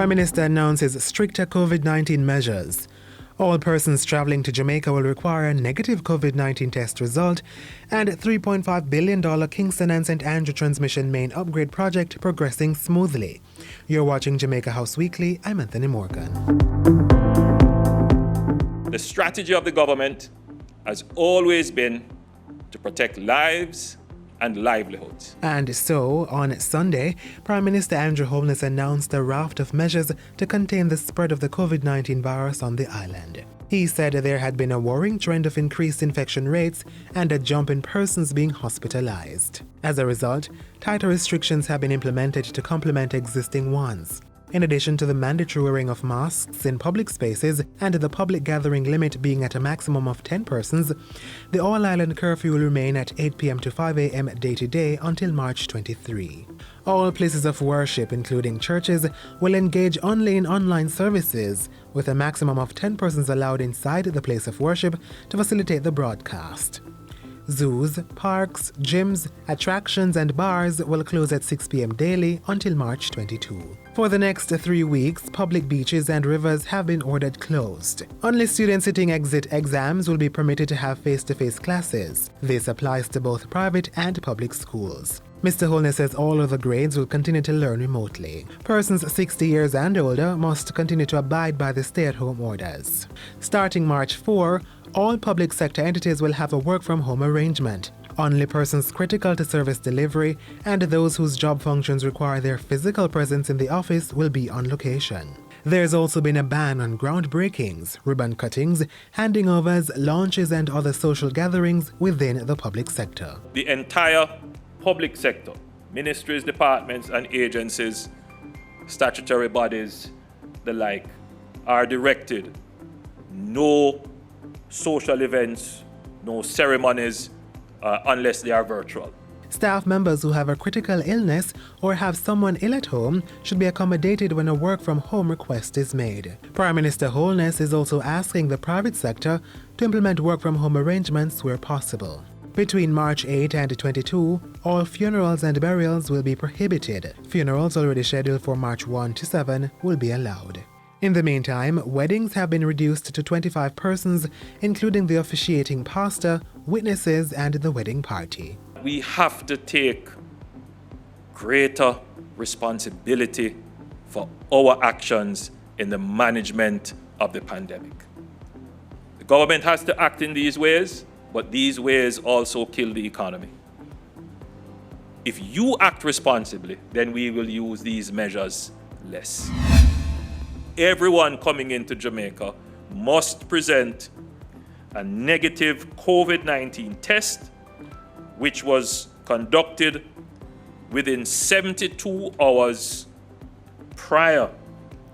Prime Minister announces stricter COVID-19 measures. All persons traveling to Jamaica will require a negative COVID-19 test result, and $3.5 billion Kingston and St. Andrew Transmission Main Upgrade project progressing smoothly. You're watching Jamaica House Weekly. I'm Anthony Morgan. The strategy of the government has always been to protect lives and livelihoods. And so, on Sunday, Prime Minister Andrew Holness announced a raft of measures to contain the spread of the COVID-19 virus on the island. He said there had been a worrying trend of increased infection rates and a jump in persons being hospitalized. As a result, tighter restrictions have been implemented to complement existing ones. In addition to the mandatory wearing of masks in public spaces and the public gathering limit being at a maximum of 10 persons, the all-island curfew will remain at 8 p.m. to 5 a.m. day-to-day until March 23. All places of worship, including churches, will engage only in online services, with a maximum of 10 persons allowed inside the place of worship to facilitate the broadcast. Zoos, parks, gyms, attractions and bars will close at 6 p.m. daily until March 22. For the next 3 weeks, public beaches and rivers have been ordered closed. Only students sitting exit exams will be permitted to have face-to-face classes. This applies to both private and public schools. Mr. Holness says all other grades will continue to learn remotely. Persons 60 years and older must continue to abide by the stay-at-home orders. Starting March 4, all public sector entities will have a work-from-home arrangement. Only persons critical to service delivery and those whose job functions require their physical presence in the office will be on location. There's also been a ban on groundbreakings, ribbon cuttings, handing overs, launches and other social gatherings within the public sector. The entire public sector, ministries, departments and agencies, statutory bodies, the like, are directed no social events, no ceremonies, unless they are virtual. Staff members who have a critical illness or have someone ill at home should be accommodated when a work-from-home request is made. Prime Minister Holness is also asking the private sector to implement work-from-home arrangements where possible. Between March 8 and 22, all funerals and burials will be prohibited. Funerals already scheduled for March 1 to 7 will be allowed. In the meantime, weddings have been reduced to 25 persons, including the officiating pastor, witnesses, and the wedding party. We have to take greater responsibility for our actions in the management of the pandemic. The government has to act in these ways, but these ways also kill the economy. If you act responsibly, then we will use these measures less. Everyone coming into Jamaica must present a negative COVID-19 test, which was conducted within 72 hours prior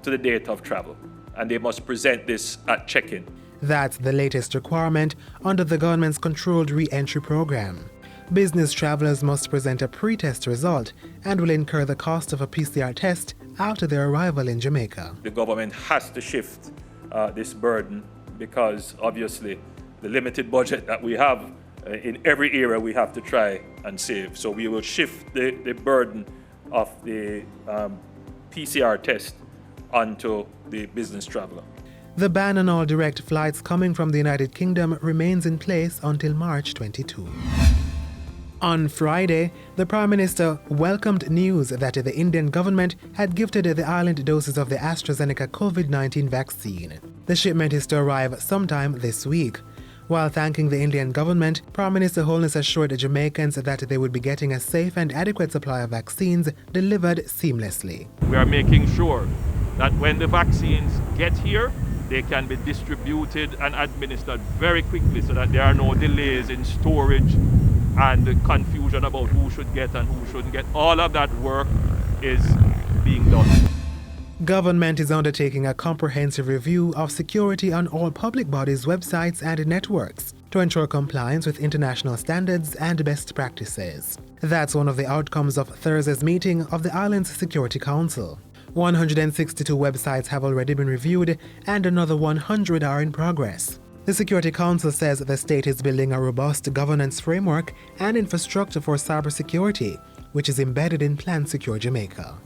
to the date of travel, and they must present this at check-in. That's the latest requirement under the government's controlled re-entry program. Business travelers must present a pre-test result and will incur the cost of a PCR test after their arrival in Jamaica. The government has to shift this burden because obviously the limited budget that we have in every area we have to try and save. So we will shift the burden of the PCR test onto the business traveler. The ban on all direct flights coming from the United Kingdom remains in place until March 22. On Friday, the Prime Minister welcomed news that the Indian government had gifted the island doses of the AstraZeneca COVID-19 vaccine. The shipment is to arrive sometime this week. While thanking the Indian government, Prime Minister Holness assured Jamaicans that they would be getting a safe and adequate supply of vaccines delivered seamlessly. We are making sure that when the vaccines get here, they can be distributed and administered very quickly so that there are no delays in storage and confusion about who should get and who shouldn't get. All of that work is being done. Government is undertaking a comprehensive review of security on all public bodies' websites and networks to ensure compliance with international standards and best practices. That's one of the outcomes of Thursday's meeting of the island's Security Council. 162 websites have already been reviewed and another 100 are in progress. The Security Council says the state is building a robust governance framework and infrastructure for cybersecurity, which is embedded in Plan Secure Jamaica.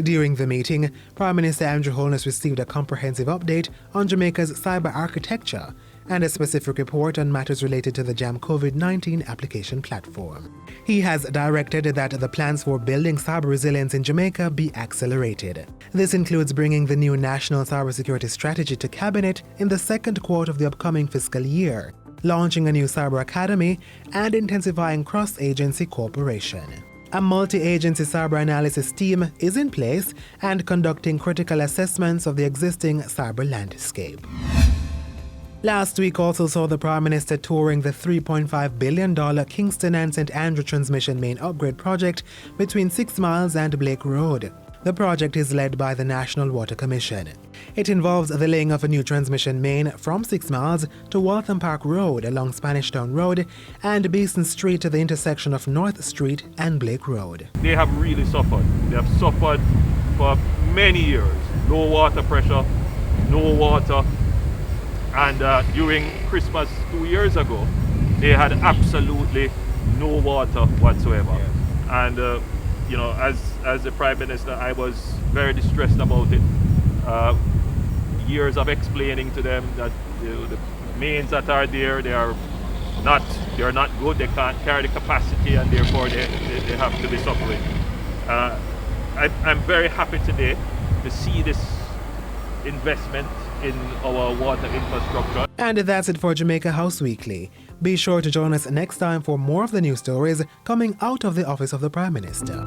During the meeting, Prime Minister Andrew Holness received a comprehensive update on Jamaica's cyber architecture and a specific report on matters related to the JAM COVID-19 application platform. He has directed that the plans for building cyber resilience in Jamaica be accelerated. This includes bringing the new National Cybersecurity Strategy to Cabinet in the second quarter of the upcoming fiscal year, launching a new cyber academy, and intensifying cross-agency cooperation. A multi-agency cyber analysis team is in place and conducting critical assessments of the existing cyber landscape. Last week also saw the Prime Minister touring the $3.5 billion Kingston and St. Andrew Transmission Main Upgrade project between 6 Miles and Blake Road. The project is led by the National Water Commission. It involves the laying of a new transmission main from 6 Miles to Waltham Park Road along Spanish Town Road and Beeson Street to the intersection of North Street and Blake Road. They have really suffered. They have suffered for many years. Low water pressure, no water. And during Christmas 2 years ago, they had absolutely no water whatsoever. Yeah. And you know, as the Prime Minister, I was very distressed about it. Years of explaining to them that the mains that are there, they are not good. They can't carry the capacity, and therefore they have to be suffering. I'm very happy today to see this investment in our water infrastructure. And that's it for Jamaica House Weekly. Be sure to join us next time for more of the news stories coming out of the office of the Prime Minister.